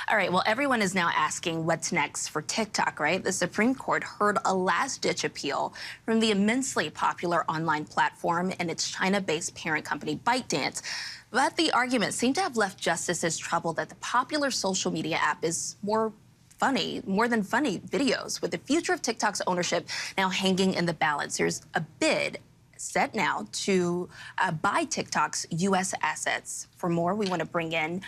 All right, well, everyone is now asking what's next for TikTok, right? The Supreme Court heard a last-ditch appeal from the immensely popular online platform and its China-based parent company, ByteDance. But the argument seemed to have left justices troubled that the popular social media app is more than funny videos, with the future of TikTok's ownership now hanging in the balance. There's a bid set now to buy TikTok's U.S. assets. For more, we want to bring in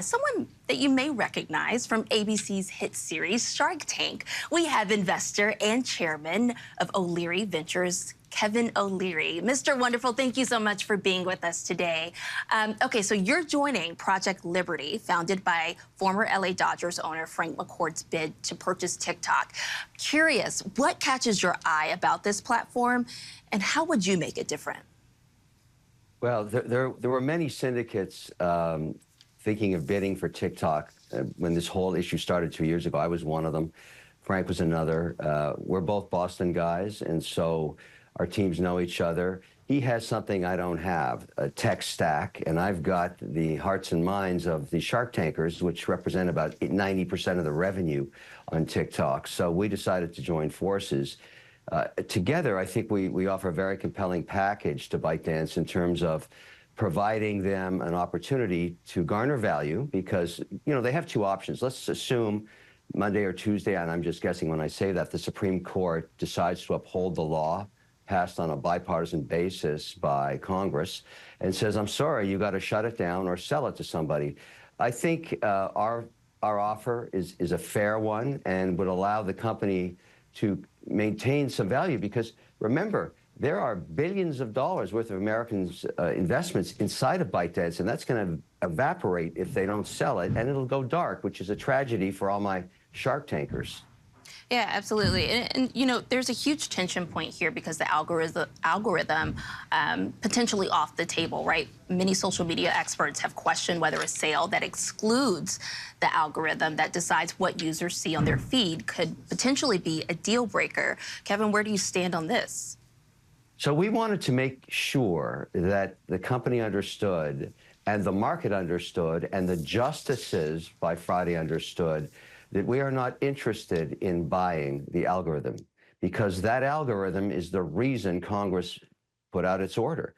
someone that you may recognize from ABC's hit series Shark Tank. We have investor and chairman of O'Leary Ventures, Kevin O'Leary. Mr. Wonderful, thank you so much for being with us today. Okay, so you're joining Project Liberty, founded by former LA Dodgers owner Frank McCourt's bid to purchase TikTok. Curious, what catches your eye about this platform, and how would you make it different? Well, there were many syndicates thinking of bidding for TikTok when this whole issue started 2 years ago. I was one of them. Frank was another. We're both Boston guys, and so our teams know each other. He has something I don't have, a tech stack, and I've got the hearts and minds of the Shark Tankers, which represent about 90% of the revenue on TikTok. So we decided to join forces. Together, I think we offer a very compelling package to ByteDance in terms of providing them an opportunity to garner value, because, you know, they have two options. Let's assume Monday or Tuesday, and I'm just guessing when I say that, the Supreme Court decides to uphold the law passed on a bipartisan basis by Congress and says, I'm sorry, you got to shut it down or sell it to somebody. I think our offer is a fair one and would allow the company to maintain some value, because remember, there are billions of dollars worth of Americans' investments inside of ByteDance, and that's going to evaporate if they don't sell it, and it'll go dark, which is a tragedy for all my Shark Tankers. Yeah, absolutely. And you know, there's a huge tension point here because the algorithm potentially off the table, right? Many social media experts have questioned whether a sale that excludes the algorithm that decides what users see on their feed could potentially be a deal breaker. Kevin, where do you stand on this? So we wanted to make sure that the company understood, and the market understood, and the justices by Friday understood that we are not interested in buying the algorithm, because that algorithm is the reason Congress put out its order.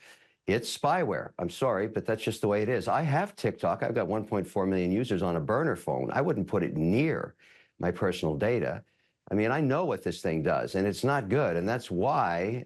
It's spyware. I'm sorry, but that's just the way it is. I have TikTok. I've got 1.4 million users on a burner phone. I wouldn't put it near my personal data. I mean, I know what this thing does, and it's not good. And that's why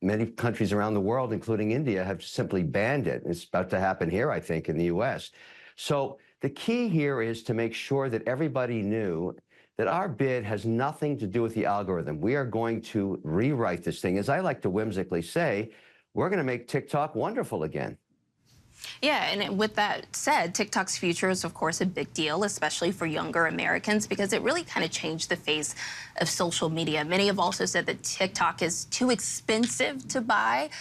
many countries around the world, including India, have simply banned it. It's about to happen here, I think, in the US. So the key here is to make sure that everybody knew that our bid has nothing to do with the algorithm. We are going to rewrite this thing. As I like to whimsically say, we're going to make TikTok wonderful again. Yeah, and with that said, TikTok's future is, of course, a big deal, especially for younger Americans, because it really kind of changed the face of social media. Many have also said that TikTok is too expensive to buy.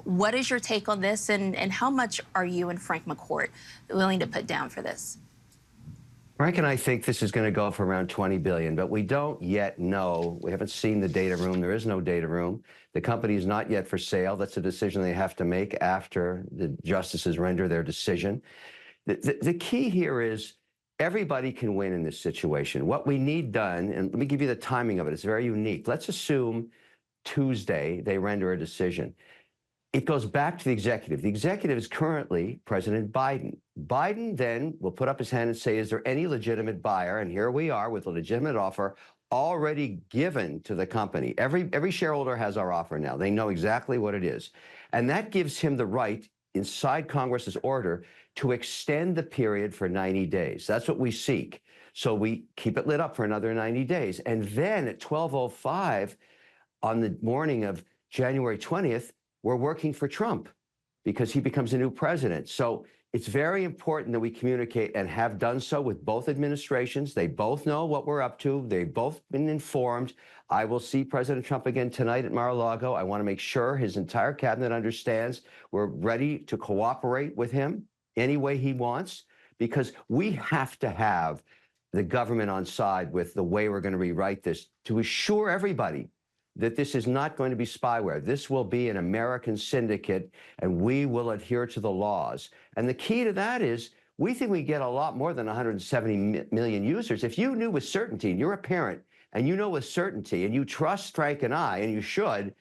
What is your take on this, and how much are you and Frank McCourt willing to put down for this? Frank and I think this is going to go for around $20 billion, but we don't yet know. We haven't seen the data room. There is no data room. The company is not yet for sale. That's a decision they have to make after the justices render their decision. The key here is everybody can win in this situation. What we need done, and let me give you the timing of it. It's very unique. Let's assume Tuesday they render a decision. It goes back to the executive. The executive is currently President Biden. Biden then will put up his hand and say, is there any legitimate buyer? And here we are with a legitimate offer already given to the company. Every shareholder has our offer now. They know exactly what it is. And that gives him the right, inside Congress's order, to extend the period for 90 days. That's what we seek. So we keep it lit up for another 90 days. And then at 12:05 on the morning of January 20th, we're working for Trump because he becomes a new president. So it's very important that we communicate, and have done so with both administrations. They both know what we're up to. They've both been informed. I will see President Trump again tonight at Mar-a-Lago. I want to make sure his entire cabinet understands we're ready to cooperate with him any way he wants, because we have to have the government on side with the way we're going to rewrite this to assure everybody that this is not going to be spyware. This will be an American syndicate, and we will adhere to the laws. And the key to that is We think we get a lot more than 170 million users. If you knew with certainty, and you're a parent, and you know with certainty, and you trust Frank and I, and you should,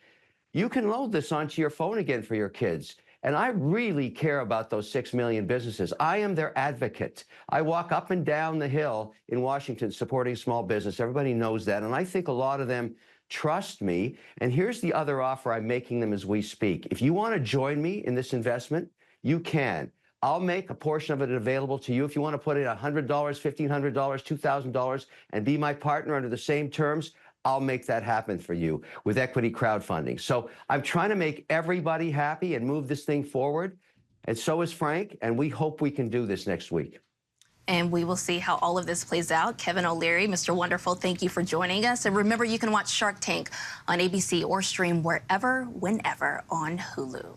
you can load this onto your phone again for your kids. And I really care about those 6 million businesses. I am their advocate. I walk up and down the hill in Washington supporting small business. Everybody knows that. And I think a lot of them trust me. And here's the other offer I'm making them as we speak. If you want to join me in this investment, you can. I'll make a portion of it available to you. If you want to put in $100, $1,500, $2,000 and be my partner under the same terms, I'll make that happen for you with equity crowdfunding. So I'm trying to make everybody happy and move this thing forward. And so is Frank. And we hope we can do this next week. And we will see how all of this plays out. Kevin O'Leary, Mr. Wonderful, thank you for joining us. And remember, you can watch Shark Tank on ABC or stream wherever, whenever on Hulu.